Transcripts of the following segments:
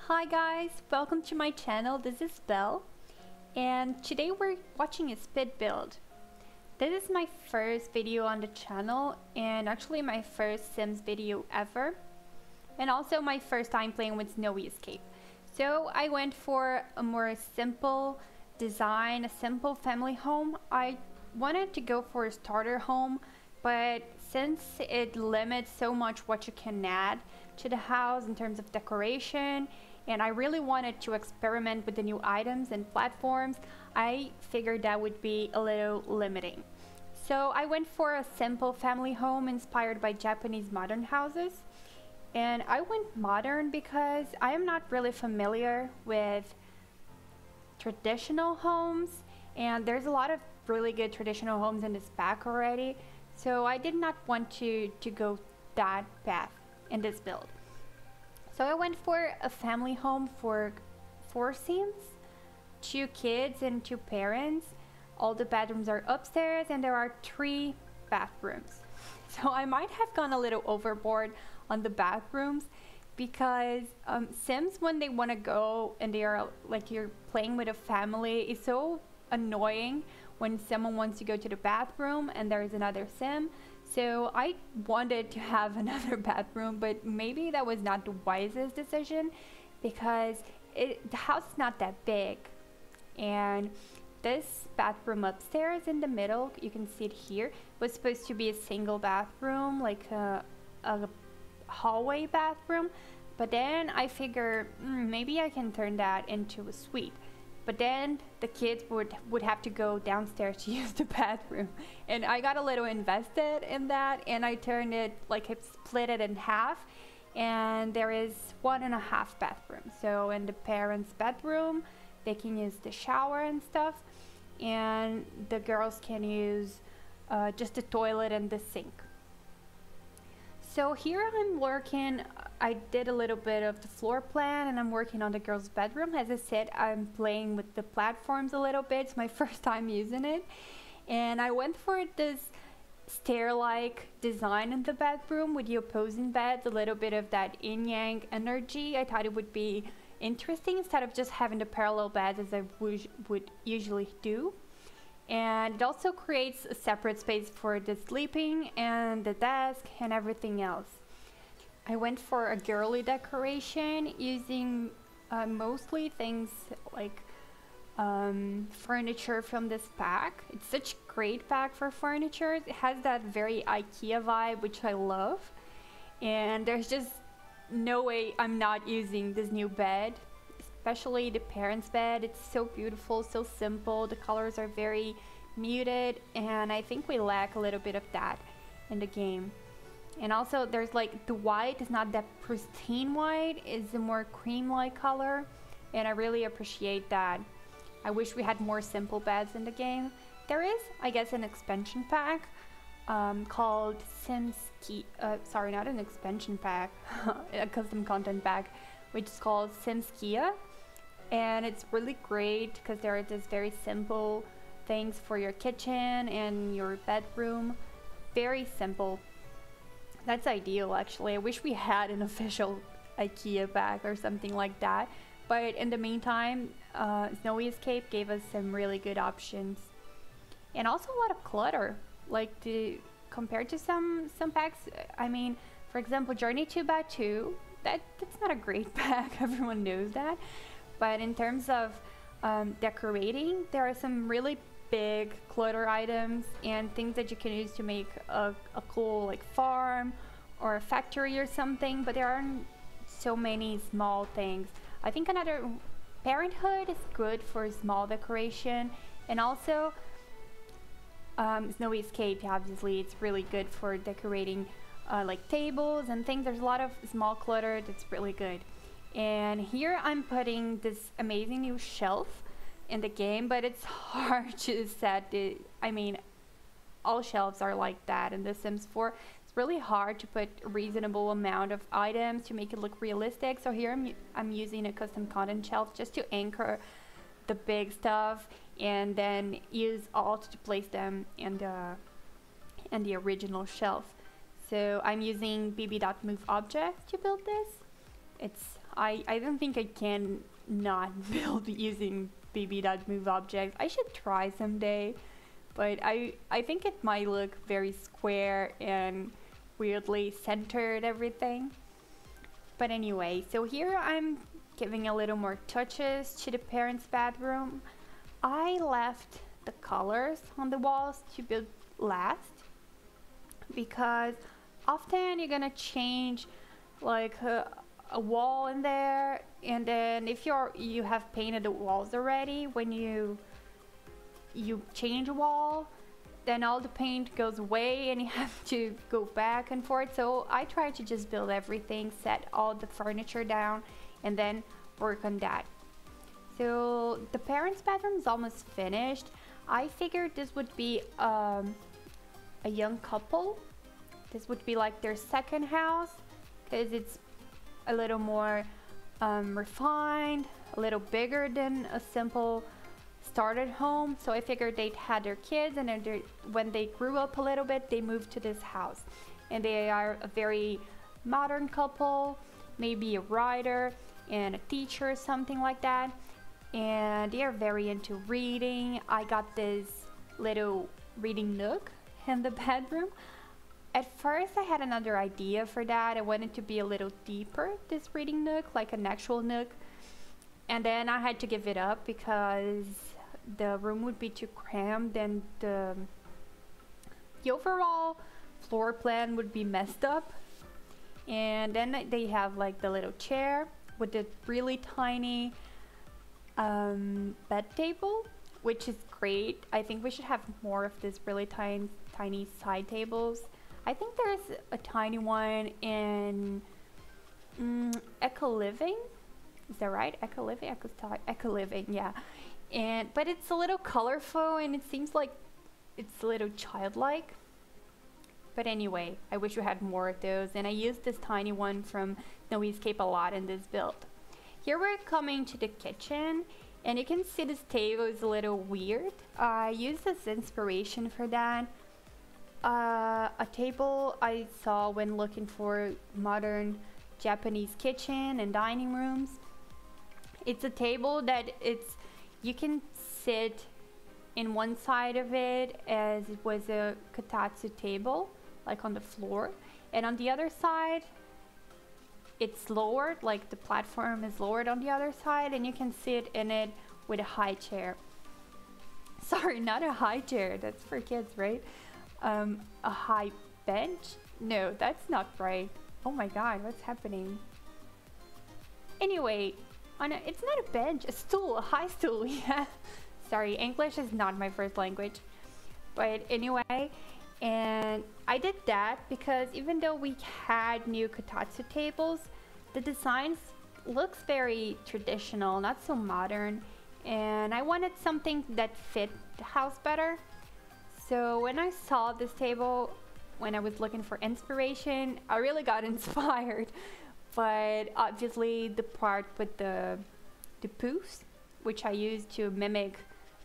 Hi guys, welcome to my channel. This is Belle, and today we're watching a Speedbuild. This is my first video on the channel, and actually my first Sims video ever, and also my first time playing with Snowy Escape. So I went for a more simple design, a simple family home. I wanted to go for a starter home, but since it limits so much what you can add to the house in terms of decoration, and I really wanted to experiment with the new items and platforms, I figured that would be a little limiting. So I went for a simple family home inspired by Japanese modern houses. And I went modern because I am not really familiar with traditional homes, and there's a lot of really good traditional homes in this pack already. So I did not want to go that path in this build. So I went for a family home for 4 Sims, 2 kids and 2 parents. All the bedrooms are upstairs and there are 3 bathrooms. So I might have gone a little overboard on the bathrooms because Sims, when they want to go and they are like you're playing with a family, is so annoying when someone wants to go to the bathroom and there's another Sim. So I wanted to have another bathroom, but maybe that was not the wisest decision because the house is not that big. And this bathroom upstairs in the middle, you can see it here, was supposed to be a single bathroom, like a hallway bathroom. But then I figured maybe I can turn that into a suite. But then the kids would have to go downstairs to use the bathroom. And I got a little invested in that, and I turned it, like I split it in half. And there is 1.5 bathrooms. So in the parents' bedroom, they can use the shower and stuff. And the girls can use just the toilet and the sink. So here I'm working, I did a little bit of the floor plan and I'm working on the girls' bedroom. As I said, I'm playing with the platforms a little bit. It's my first time using it. And I went for this stair-like design in the bedroom with the opposing beds, a little bit of that yin-yang energy. I thought it would be interesting instead of just having the parallel beds as I would usually do. And it also creates a separate space for the sleeping and the desk and everything else. I went for a girly decoration using mostly things like furniture from this pack. It's such a great pack for furniture. It has that very IKEA vibe, which I love. And there's just no way I'm not using this new bed. Especially the parents' bed. It's so beautiful, so simple. The colors are very muted, and I think we lack a little bit of that in the game. And also there's like the white is not that pristine white, it's a more cream-like color, and I really appreciate that. I wish we had more simple beds in the game. There is, I guess, an expansion pack called sorry, not an expansion pack, a custom content pack, which is called Kia. And it's really great because there are just very simple things for your kitchen and your bedroom. Very simple. That's ideal, actually. I wish we had an official IKEA bag or something like that. But in the meantime, Snowy Escape gave us some really good options. And also a lot of clutter. Like compared to some packs, I mean, for example, Journey 2x2, that's not a great pack. Everyone knows that. But in terms of decorating, there are some really big clutter items and things that you can use to make a cool like farm or a factory or something. But there aren't so many small things. I think another Parenthood is good for small decoration, and also Snowy Escape, obviously, it's really good for decorating like tables and things. There's a lot of small clutter that's really good. And here I'm putting this amazing new shelf in the game, but it's hard to set it. I mean, all shelves are like that in The Sims 4. It's really hard to put a reasonable amount of items to make it look realistic. So here I'm using a custom content shelf just to anchor the big stuff, and then use alt to place them in the original shelf. So I'm using bb.move object to build this. It's I don't think I can not build using bb.move objects. I should try someday, but I think it might look very square and weirdly centered everything. But anyway, so here I'm giving a little more touches to the parents' bathroom. I left the colors on the walls to build last because often you're gonna change like a wall in there, and then if you have painted the walls already, when you change a wall, then all the paint goes away and you have to go back and forth. So I try to just build everything, set all the furniture down, and then work on that. So the parents' bathroom is almost finished. I figured this would be a young couple. This would be like their second house because it's a little more refined, a little bigger than a simple started home. So I figured they'd had their kids, and then when they grew up a little bit, they moved to this house. And they are a very modern couple, maybe a writer and a teacher, something like that. And they are very into reading. I got this little reading nook in the bedroom. At first I had another idea for that. I wanted to be a little deeper, this reading nook, like an actual nook. And then I had to give it up because the room would be too cramped and the overall floor plan would be messed up. And then they have like the little chair with the really tiny bed table, which is great. I think we should have more of this really tiny side tables. I think there's a tiny one in Eco Living. Is that right? Eco Living? Eco Living, yeah. But it's a little colorful and it seems like it's a little childlike. But anyway, I wish we had more of those, and I used this tiny one from No Escape a lot in this build. Here we're coming to the kitchen, and you can see this table is a little weird. I used this inspiration for that. A table I saw when looking for modern Japanese kitchen and dining rooms. It's a table that you can sit in one side of it as it was a kotatsu table, like on the floor, and on the other side it's lowered, like the platform is lowered on the other side, and you can sit in it with a high chair. Sorry, not a high chair, that's for kids, right? A high bench? No, that's not right. Oh my god, what's happening? Anyway, it's not a bench, a stool, a high stool, yeah. Sorry, English is not my first language. But anyway, and I did that because even though we had new kotatsu tables, the designs looks very traditional, not so modern, and I wanted something that fit the house better. So when I saw this table, when I was looking for inspiration, I really got inspired. But obviously the part with the poofs, which I used to mimic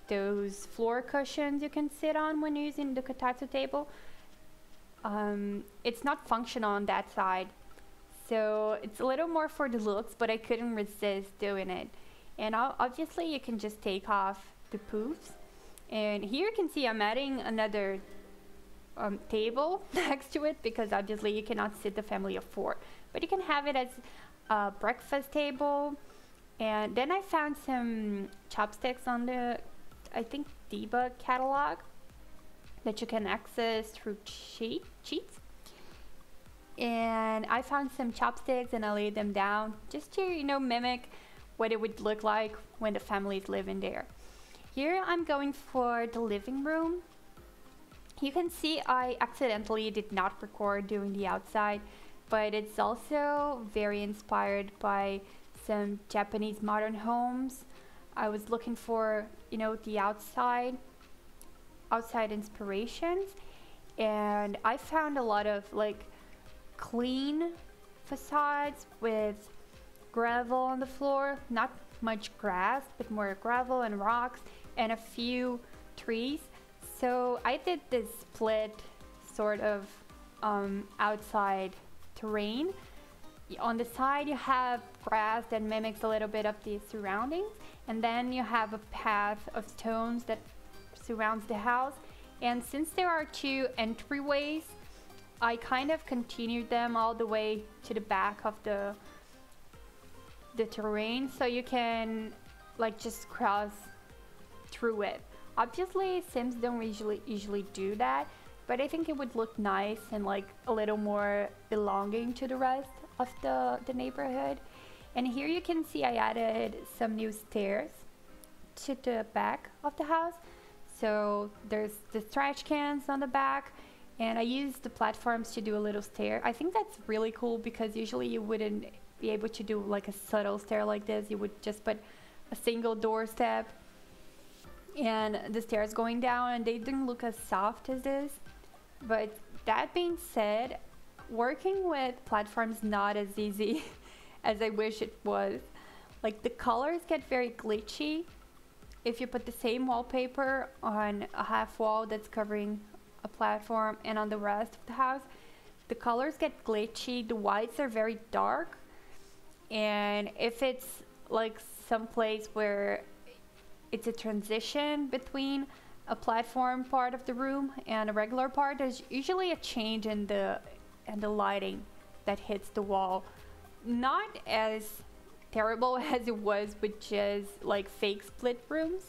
those floor cushions you can sit on when using the kotatsu table, it's not functional on that side. So it's a little more for the looks, but I couldn't resist doing it. And obviously you can just take off the poofs. And here you can see I'm adding another table next to it because obviously you cannot sit the family of 4. But you can have it as a breakfast table. And then I found some chopsticks on the, I think, debug catalog that you can access through cheats. And I found some chopsticks and I laid them down just to, you know, mimic what it would look like when the families live in there. Here I'm going for the living room. You can see I accidentally did not record doing the outside, but it's also very inspired by some Japanese modern homes. I was looking for, you know, the outside inspirations, and I found a lot of like clean facades with gravel on the floor, not much grass, but more gravel and rocks, and a few trees. So I did this split sort of outside terrain. On the side you have grass that mimics a little bit of the surroundings, and then you have a path of stones that surrounds the house. And since there are two entryways, I kind of continued them all the way to the back of the terrain, so you can like just cross through it. Obviously Sims don't usually do that, but I think it would look nice and like a little more belonging to the rest of the neighborhood. And here you can see I added some new stairs to the back of the house. So there's the trash cans on the back, and I used the platforms to do a little stair. I think that's really cool because usually you wouldn't be able to do like a subtle stair like this. You would just put a single doorstep and the stairs going down, and they didn't look as soft as this. But that being said, working with platforms not as easy as I wish it was. Like the colors get very glitchy if you put the same wallpaper on a half wall that's covering a platform and on the rest of the house. The colors get glitchy, the whites are very dark, and if it's like some place where it's a transition between a platform part of the room and a regular part, there's usually a change in the lighting that hits the wall. Not as terrible as it was with just like fake split rooms.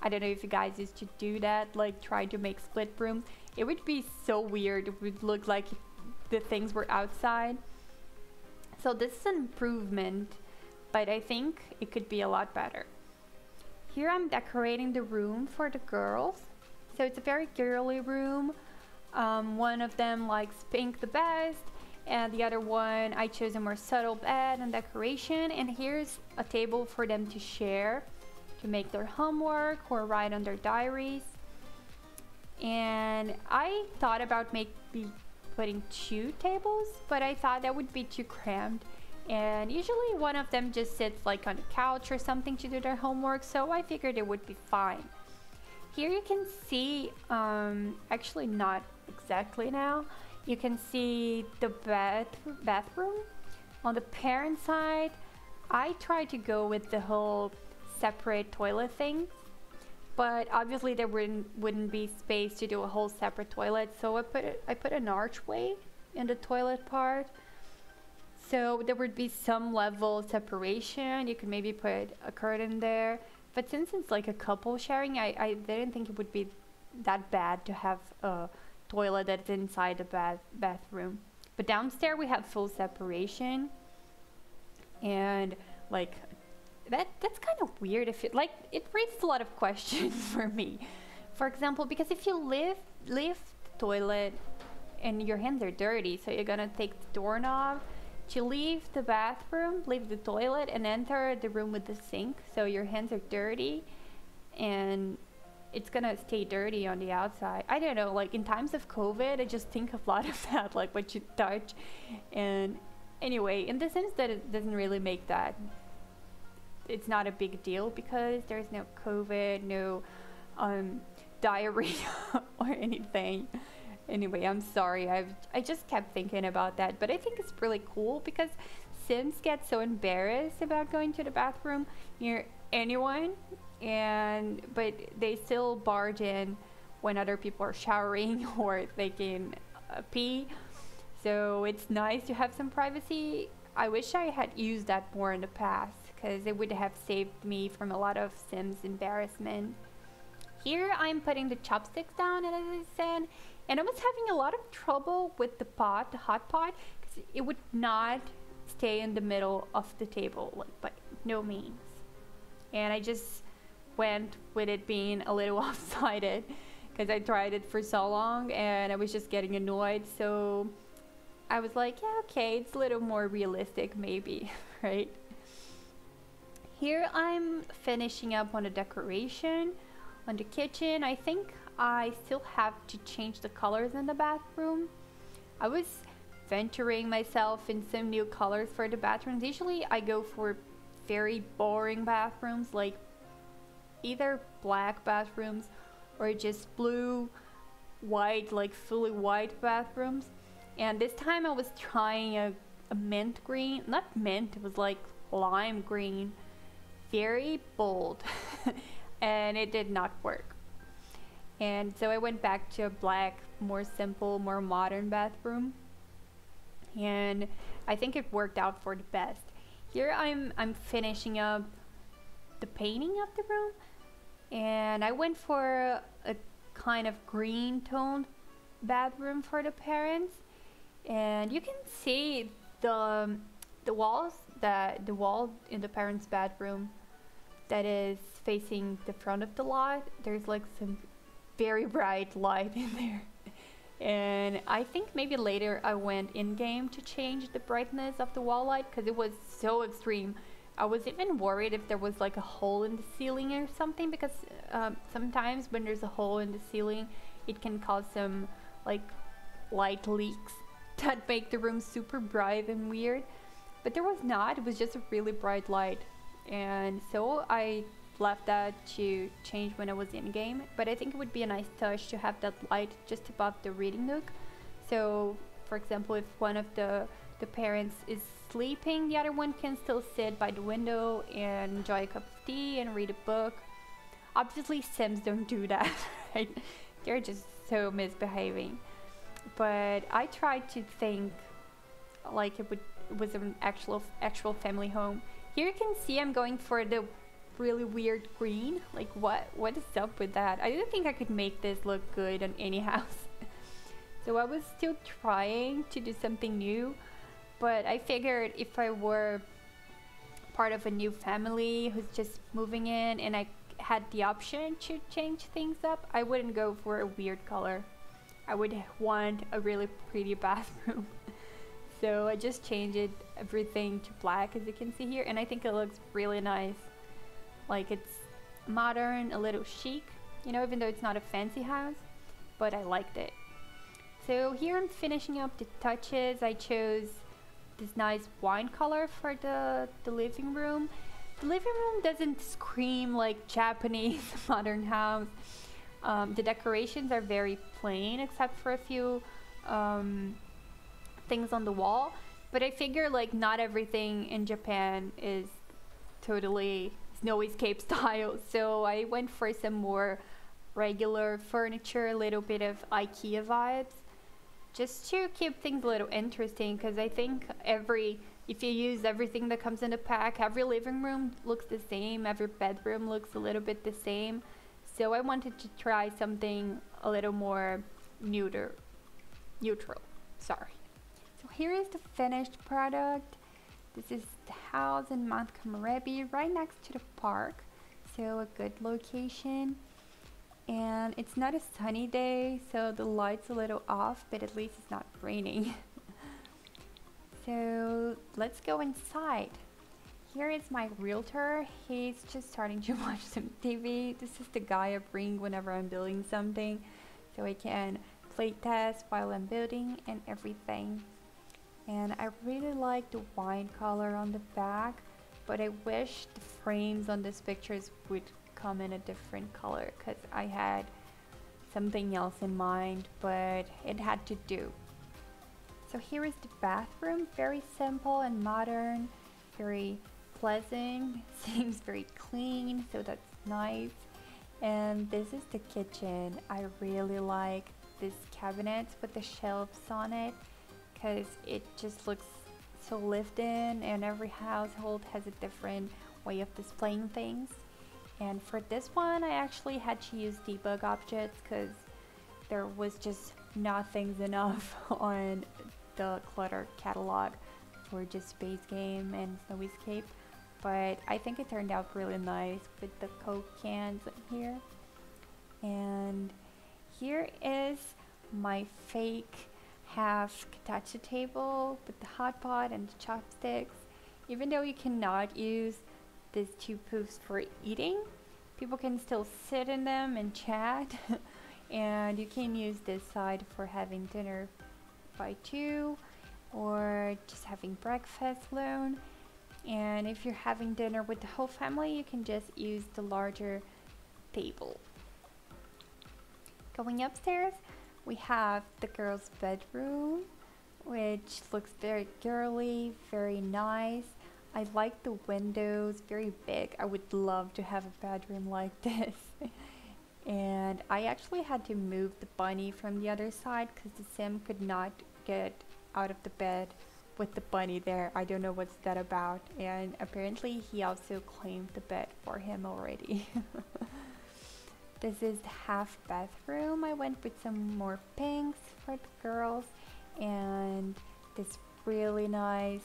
I don't know if you guys used to do that, like try to make split rooms. It would be so weird. It would look like the things were outside. So this is an improvement, but I think it could be a lot better. Here I'm decorating the room for the girls. So it's a very girly room. One of them likes pink the best, and the other one I chose a more subtle bed and decoration. And here's a table for them to share to make their homework or write on their diaries. And I thought about maybe putting 2 tables, but I thought that would be too cramped, and usually one of them just sits like on a couch or something to do their homework, so I figured it would be fine. Here you can see, actually not exactly now, you can see the bathroom. On the parent side, I tried to go with the whole separate toilet thing, but obviously there wouldn't be space to do a whole separate toilet, so I put an archway in the toilet part, so there would be some level of separation. You could maybe put a curtain there, but since it's like a couple sharing, I didn't think it would be that bad to have a toilet that's inside the bathroom. But downstairs we have full separation, and like that's kind of weird. If it raises a lot of questions for me. For example, because if you leave the toilet and your hands are dirty, so you're gonna take the doorknob to leave the bathroom, leave the toilet, and enter the room with the sink, so your hands are dirty and it's gonna stay dirty on the outside. I don't know, like in times of COVID, I just think a lot of that, like what you touch. And anyway, in the sense that it doesn't really make that, it's not a big deal because there's no COVID, no diarrhea or anything. Anyway, I'm sorry, I just kept thinking about that, but I think it's really cool because Sims get so embarrassed about going to the bathroom near anyone, but they still barge in when other people are showering or taking a pee. So it's nice to have some privacy. I wish I had used that more in the past, because it would have saved me from a lot of Sims embarrassment. Here I'm putting the chopsticks down, as I said, and I was having a lot of trouble with the pot, the hot pot, because it would not stay in the middle of the table, like by no means. And I just went with it being a little off-sided, because I tried it for so long and I was just getting annoyed. So I was like, yeah, okay, it's a little more realistic maybe, right? Here I'm finishing up on the decoration on the kitchen. I think I still have to change the colors in the bathroom. I was venturing myself in some new colors for the bathrooms. Usually I go for very boring bathrooms, like either black bathrooms or just blue, white, like fully white bathrooms. And this time I was trying a mint green, not mint, it was like lime green, very bold, and it did not work. And so I went back to a black, more simple, more modern bathroom, and I think it worked out for the best. Here I'm finishing up the painting of the room, and I went for a kind of green toned bathroom for the parents, and you can see the walls, the wall in the parents' bedroom that is facing the front of the lot. There's like some very bright light in there. And I think maybe later I went in game to change the brightness of the wall light because it was so extreme. I was even worried if there was like a hole in the ceiling or something, because sometimes when there's a hole in the ceiling it can cause some like light leaks that make the room super bright and weird. But there was not, it was just a really bright light. And so I left that to change when I was in game, but I think it would be a nice touch to have that light just above the reading nook. So for example, if one of the parents is sleeping, the other one can still sit by the window and enjoy a cup of tea and read a book. Obviously Sims don't do that, right? They're just so misbehaving. But I tried to think like it was an actual family home. Here you can see I'm going for the really weird green. Like what is up with that? I didn't think I could make this look good on any house. So I was still trying to do something new, but I figured if I were part of a new family who's just moving in and I had the option to change things up, I wouldn't go for a weird color. I would want a really pretty bathroom. So I just changed everything to black, as you can see here, and I think it looks really nice. Like it's modern, a little chic, you know, even though it's not a fancy house, but I liked it. So here I'm finishing up the touches. I chose this nice wine color for the living room. The living room doesn't scream like Japanese modern house. The decorations are very plain except for a few things on the wall, but I figure like not everything in Japan is totally snowyscape style, so I went for some more regular furniture, a little bit of IKEA vibes, just to keep things a little interesting, because I think if you use everything that comes in the pack, every living room looks the same, every bedroom looks a little bit the same. So I wanted to try something a little more neutral. Sorry. So here is the finished product. This is the house in Montgomery, right next to the park. So a good location. And it's not a sunny day, so the light's a little off, but at least it's not raining. So let's go inside. Here is my realtor. He's just starting to watch some TV. This is the guy I bring whenever I'm building something, so I can play test while I'm building and everything. And I really like the wine color on the back, but I wish the frames on these pictures would come in a different color, because I had something else in mind, but it had to do. So here is the bathroom, very simple and modern, very pleasant, seems very clean, so that's nice. And this is the kitchen. I really like these cabinets with the shelves on it, because it just looks so lived in, and every household has a different way of displaying things. And for this one I actually had to use debug objects because there was just not things enough on the clutter catalog for just base game and snowyscape. But I think it turned out really nice with the Coke cans here. And here is my fake half Katachi table with the hot pot and the chopsticks. Even though you cannot use these two poofs for eating, people can still sit in them and chat. And you can use this side for having dinner by two, or just having breakfast alone. And if you're having dinner with the whole family, you can just use the larger table. Going upstairs, we have the girls' bedroom, which looks very girly, very nice. I like the windows, very big. I would love to have a bedroom like this. And I actually had to move the bunny from the other side because the sim could not get out of the bed with the bunny there. I don't know what's that about. And apparently he also claimed the bed for him already. This is the half bathroom. I went with some more pinks for the girls and this really nice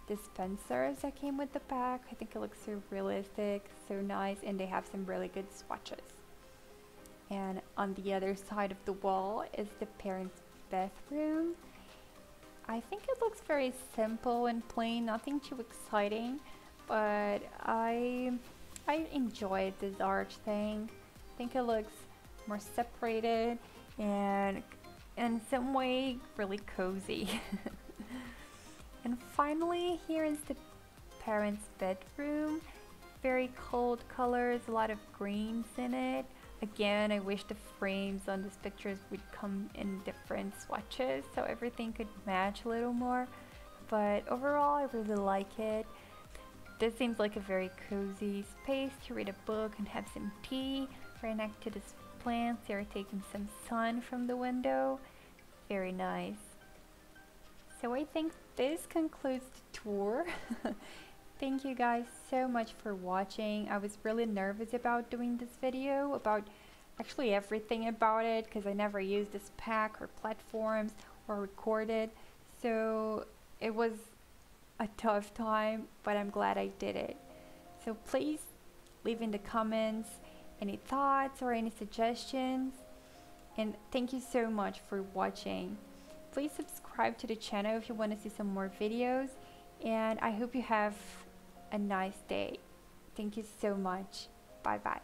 dispensers that came with the pack. I think it looks so realistic, so nice, and they have some really good swatches. And on the other side of the wall is the parents' bathroom. I think it looks very simple and plain, nothing too exciting, but I enjoyed this arch thing. I think it looks more separated and in some way really cozy. And finally, here is the parents' bedroom. Very cold colors, a lot of greens in it. Again, I wish the frames on these pictures would come in different swatches so everything could match a little more. But overall, I really like it. This seems like a very cozy space to read a book and have some tea. Right next to this plants, they're taking some sun from the window. Very nice. So I think this concludes the tour. Thank you guys so much for watching. I was really nervous about doing this video, about actually everything about it, because I never used this pack or platforms or recorded. So it was a tough time, but I'm glad I did it. So please leave in the comments any thoughts or any suggestions. And thank you so much for watching. Please subscribe to the channel if you want to see some more videos. And I hope you have a nice day. Thank you so much. Bye bye.